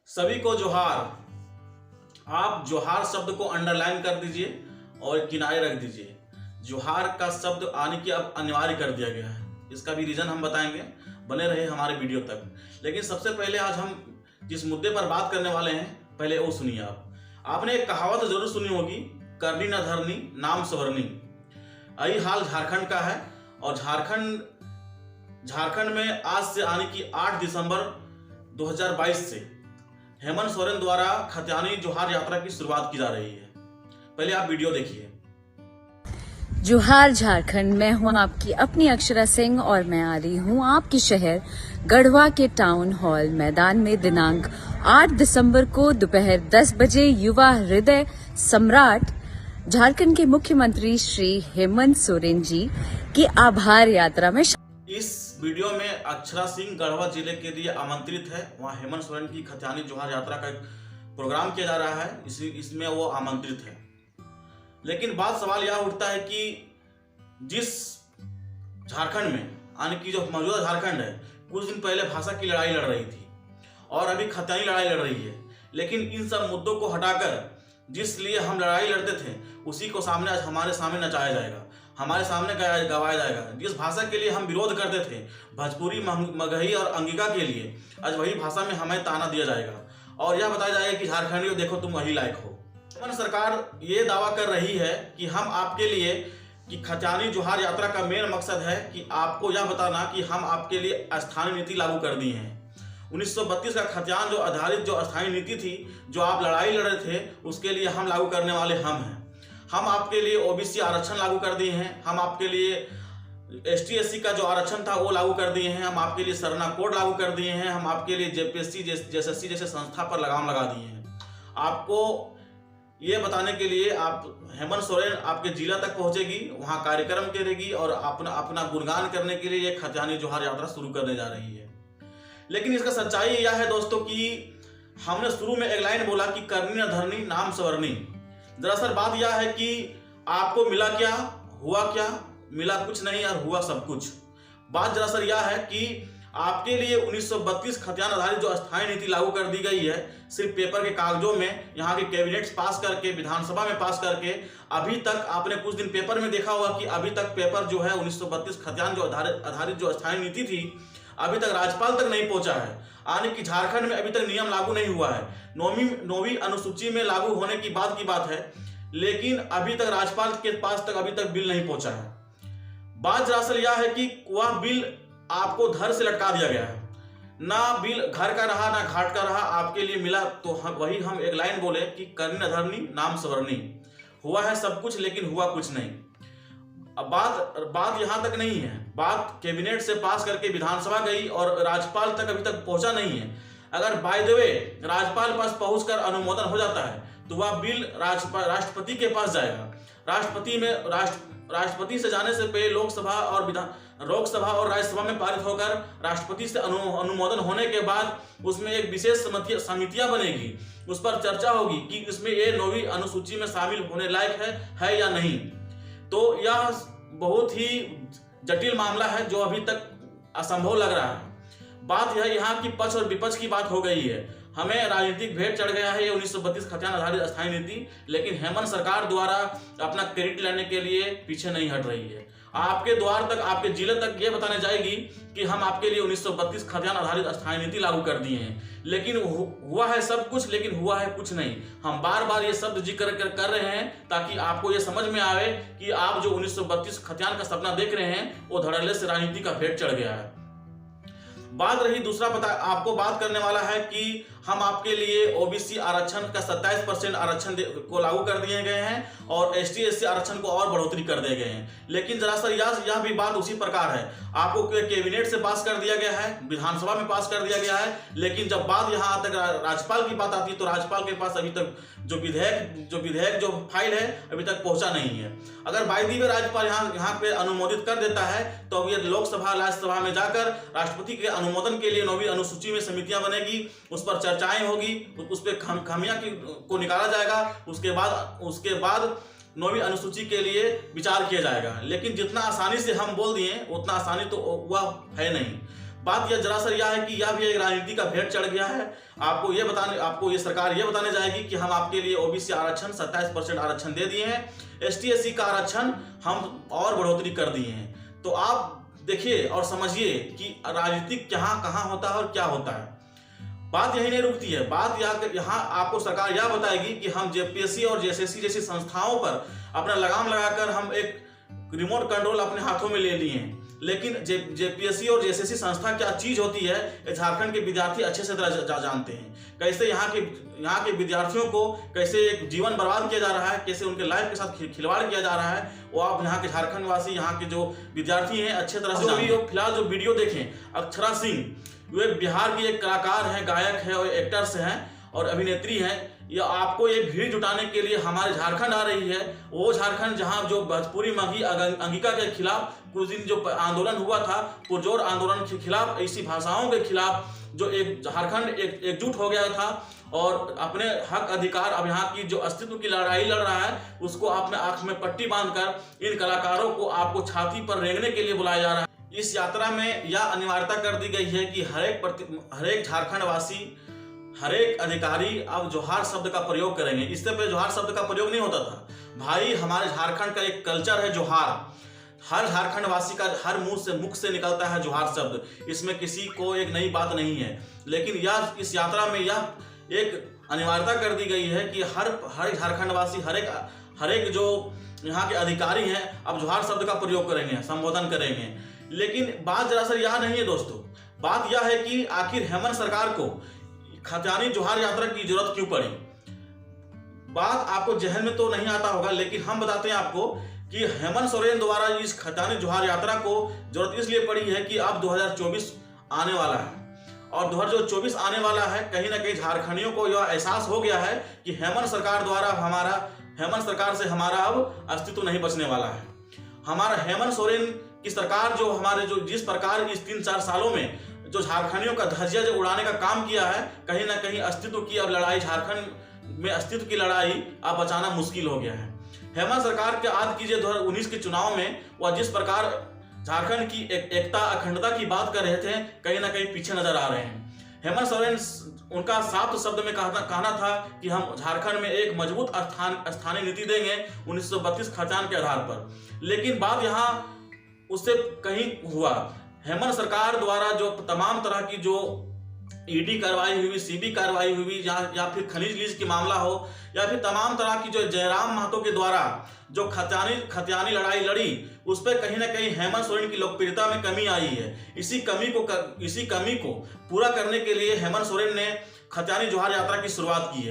सभी को जोहार। आप जोहार शब्द को अंडरलाइन कर दीजिए और किनारे रख दीजिए। जोहार का शब्द आने की अब अनिवार्य कर दिया गया है। इसका भी रीजन हम बताएंगे, बने रहे हमारे वीडियो तक। लेकिन सबसे पहले आज हम जिस मुद्दे पर बात करने वाले हैं, पहले वो सुनिए। आपने एक कहावत जरूर सुनी होगी, करनी न धरनी नाम सवरनी। यही हाल झारखंड का है। और झारखंड में आज से आने की 8 दिसंबर 2022 से हेमंत सोरेन द्वारा खतियानी जोहार यात्रा की शुरुआत की जा रही है। पहले आप वीडियो देखिए। जोहार झारखंड, मैं हूं आपकी अपनी अक्षरा सिंह और मैं आ रही हूं आपके शहर गढ़वा के टाउन हॉल मैदान में दिनांक 8 दिसंबर को दोपहर 10 बजे युवा हृदय सम्राट झारखंड के मुख्यमंत्री श्री हेमंत सोरेन जी की आभार यात्रा में। इस वीडियो में अक्षरा सिंह गढ़वा जिले के लिए आमंत्रित है। वहाँ हेमंत सोरेन की खतियानी जोहार यात्रा का प्रोग्राम किया जा रहा है, इसमें वो आमंत्रित है। लेकिन बात सवाल यह उठता है कि जिस झारखंड में यानी कि जो मौजूदा झारखंड है, कुछ दिन पहले भाषा की लड़ाई लड़ रही थी और अभी खतियानी लड़ाई लड़ रही है। लेकिन इन सब मुद्दों को हटाकर जिस लिए हम लड़ाई लड़ते थे उसी को सामने आज हमारे सामने नचाया जाएगा, हमारे सामने गवाया जाएगा। जिस भाषा के लिए हम विरोध करते थे, भोजपुरी, मगही और अंगिका के लिए, आज वही भाषा में हमें ताना दिया जाएगा और यह बताया जाएगा कि झारखंडियों देखो तुम वही लायक हो। सरकार ये दावा कर रही है कि हम आपके लिए कि खतियानी जोहार यात्रा का मेन मकसद है कि आपको यह बताना कि हम आपके लिए स्थानीय नीति लागू कर दी है। 1932 का खतियान जो आधारित जो स्थानीय नीति थी, जो आप लड़ाई लड़ रहे थे, उसके लिए हम लागू करने वाले हम हैं। हम आपके लिए ओबीसी आरक्षण लागू कर दिए हैं। हम आपके लिए ST/SC का जो आरक्षण था वो लागू कर दिए हैं। हम आपके लिए सरना कोड लागू कर दिए हैं। हम आपके लिए JPSC JSSC जैसे संस्था पर लगाम लगा दिए हैं। आपको ये बताने के लिए आप हेमंत सोरेन आपके जिला तक पहुंचेगी, वहां कार्यक्रम करेगी और अपना गुणगान करने के लिए ये खतियानी जोहार यात्रा शुरू करने जा रही है। लेकिन इसका सच्चाई यह है दोस्तों कि हमने शुरू में एक लाइन बोला कि करनी न धरनी नाम सवरनी। दरअसल बात यह है कि आपको मिला क्या, हुआ क्या? मिला कुछ नहीं और हुआ सब कुछ। बात दरअसल यह है कि आपके लिए 1932 खतियान आधारित जो स्थायी नीति लागू कर दी गई है, सिर्फ पेपर के कागजों में, यहाँ के कैबिनेट पास करके, विधानसभा में पास करके, अभी तक आपने कुछ दिन पेपर में देखा होगा कि अभी तक पेपर जो है 1932 खतियान जो आधारित जो स्थायी नीति थी, अभी तक राज्यपाल तक नहीं पहुंचा है। यानी कि झारखंड में अभी तक नियम लागू नहीं हुआ है। 9वीं अनुसूची में लागू होने की बात है, लेकिन अभी तक राज्यपाल के पास तक अभी तक बिल नहीं पहुंचा है। बात दरअसल यह है कि वह बिल आपको धर से लटका दिया गया है। ना बिल घर का रहा ना घाट का रहा, आपके लिए मिला तो वही हम एक लाइन बोले कि करनी न धरनी नाम सवरनी। हुआ है सब कुछ लेकिन हुआ कुछ नहीं। अब बात यहाँ तक नहीं है। बात कैबिनेट से पास करके विधानसभा गई और राज्यपाल तक अभी तक पहुंचा नहीं है। अगर बाय द वे राज्यपाल पास पहुंचकर अनुमोदन हो जाता है तो वह बिल राष्ट्रपति के पास जाएगा। राष्ट्रपति से जाने से पहले लोकसभा और राज्यसभा में पारित होकर राष्ट्रपति से अनुमोदन होने के बाद उसमें एक विशेष समितियां बनेगी। उस पर चर्चा होगी कि इसमें ये 9वीं अनुसूची में शामिल होने लायक है या नहीं। तो यह बहुत ही जटिल मामला है जो अभी तक असंभव लग रहा है। बात यह यहाँ की पक्ष और विपक्ष की बात हो गई है। हमें राजनीतिक भेंट चढ़ गया है ये 1932 खतियान आधारित स्थायी नीति, लेकिन हेमंत सरकार द्वारा अपना क्रेडिट लेने के लिए पीछे नहीं हट रही है। आपके द्वार तक, आपके जिले तक ये बताने जाएगी कि हम आपके लिए 1932 खतियान आधारित स्थायी नीति लागू कर दिए हैं, लेकिन हुआ है सब कुछ लेकिन हुआ है कुछ नहीं। हम बार बार ये शब्द जिक्र कर रहे हैं ताकि आपको ये समझ में आवे कि आप जो 1932 खतियान का सपना देख रहे हैं वो धड़ल्ले से राजनीति का भेंट चढ़ गया है। बात रही दूसरा, आपको बात करने वाला है कि हम आपके लिए OBC आरक्षण का 27% आरक्षण को लागू कर दिए गए हैं और ST/SC आरक्षण को और बढ़ोतरी कर दिए गए हैं। लेकिन दरअसल यह भी बात उसी प्रकार है। आपको कैबिनेट से पास कर दिया गया है, विधानसभा में पास कर दिया गया है, लेकिन जब बात यहाँ तक राज्यपाल की बात आती है तो राज्यपाल के पास अभी तक जो विधेयक जो फाइल है अभी तक पहुंचा नहीं है। अगर बाय दी वे राज्यपाल यहाँ पे अनुमोदित कर देता है तो ये लोकसभा राज्यसभा में जाकर राष्ट्रपति के अनुमोदन के लिए 9वीं अनुसूची में समितियां बनेगी, उस पर चर्चाएं होगी, उस पर खामियां को निकाला जाएगा। उसके बाद 9वीं अनुसूची के लिए विचार किया जाएगा। लेकिन जितना आसानी से हम बोल दिए उतना आसानी तो हुआ है नहीं। बात यह जरा सा यह है कि यह भी एक राजनीति का भेंट चढ़ गया है। आपको ये सरकार ये बताने जाएगी कि हम आपके लिए ओबीसी आरक्षण 27% आरक्षण दे दिए हैं, ST/SC का आरक्षण हम और बढ़ोतरी कर दिए हैं। तो आप देखिए और समझिए कि राजनीति कहाँ होता है और क्या होता है। बात यही नहीं रुकती है, बात यहाँ आपको सरकार यह बताएगी कि हम JPSC और JSSC जैसी संस्थाओं पर अपना लगाम लगाकर हम एक रिमोट कंट्रोल अपने हाथों में ले लिए हैं। लेकिन JPSC और JSSC संस्था क्या चीज होती है, झारखंड के विद्यार्थी अच्छे से जानते हैं। कैसे यहाँ के विद्यार्थियों को कैसे एक जीवन बर्बाद किया जा रहा है, कैसे उनके लाइफ के साथ खिलवाड़ किया जा रहा है, वो आप यहाँ के झारखंड वासी, यहाँ के जो विद्यार्थी हैं अच्छे तरह से फिलहाल जो वीडियो देखें, अक्षरा सिंह वे बिहार की एक कलाकार हैं, गायक है और एक्टर्स हैं और अभिनेत्री हैं। ये आपको ये भीड़ जुटाने के लिए हमारे झारखंड आ रही है। वो झारखंड जहां जो भोजपुरी मगही अंगिका के खिलाफ कुछ दिन जो आंदोलन हुआ था, पुरजोर आंदोलन के खिलाफ, ऐसी भाषाओं के खिलाफ जो एक झारखंड एकजुट हो गया था और अपने हक अधिकार, अब यहाँ की जो अस्तित्व की लड़ाई लड़ रहा है, उसको आपने आंख में पट्टी बांधकर इन कलाकारों को आपको छाती पर रेंगने के लिए बुलाया जा रहा है। इस यात्रा में यह अनिवार्यता कर दी गई है कि हर एक झारखंड वासी, हर एक अधिकारी अब जोहार शब्द का प्रयोग करेंगे। इससे पहले जोहार शब्द का प्रयोग नहीं होता था। भाई हमारे झारखंड का एक कल्चर है जोहार, हर झारखंड वासी का हर मुख से निकलता है जोहार शब्द। इसमें किसी को एक नई बात नहीं है, लेकिन इस यात्रा में यह एक अनिवार्यता कर दी गई है कि हर झारखंड वासी, हर एक जो यहाँ के अधिकारी हैं अब जोहार शब्द का प्रयोग करेंगे, संबोधन करेंगे। लेकिन बात जरा सा यह नहीं है दोस्तों, बात यह है कि आखिर हेमंत सरकार को खतियानी जोहार यात्रा की जरूरत क्यों पड़ी। बात आपको जहन में तो नहीं आता होगा, लेकिन हम बताते हैं आपको कि हेमंत सोरेन द्वारा इस खतियानी जोहार यात्रा को जरूरत इसलिए पड़ी है कि अब 2024 आने वाला है और 2024 आने वाला है। कहीं ना कहीं झारखंडियों को यह एहसास हो गया है कि हेमंत सरकार से हमारा अब अस्तित्व नहीं बचने वाला है। हमारा हेमंत सोरेन की सरकार जो जिस प्रकार इस 3-4 सालों में जो झारखंडियों का धज्जिया जो उड़ाने का काम किया है, कहीं ना कहीं अस्तित्व की अब लड़ाई, झारखंड में अस्तित्व की लड़ाई अब बचाना मुश्किल हो गया है। हेमंत सरकार के याद कीजिए 2019 के चुनाव में वह जिस प्रकार झारखंड की एकता अखंडता की बात कर रहे थे, कहीं ना कहीं पीछे नजर आ रहे हैं। हेमंत सोरेन उनका साफ शब्द में कहना था कि हम झारखंड में एक मजबूत स्थानीय नीति देंगे 1932 खतियान के आधार पर। लेकिन बात यहाँ उससे कहीं हुआ। हेमंत सरकार द्वारा जो तमाम तरह की जो ED कार्रवाई हुई, CB कार्रवाई हुई, या फिर खनिज लीज की मामला हो, या फिर तमाम तरह की जो जयराम महतो के द्वारा जो खतियानी लड़ाई लड़ी, उस पर कहीं ना कहीं हेमंत सोरेन की लोकप्रियता में कमी आई है। इसी कमी को पूरा करने के लिए हेमंत सोरेन ने खतियानी जोहार यात्रा की शुरुआत की है।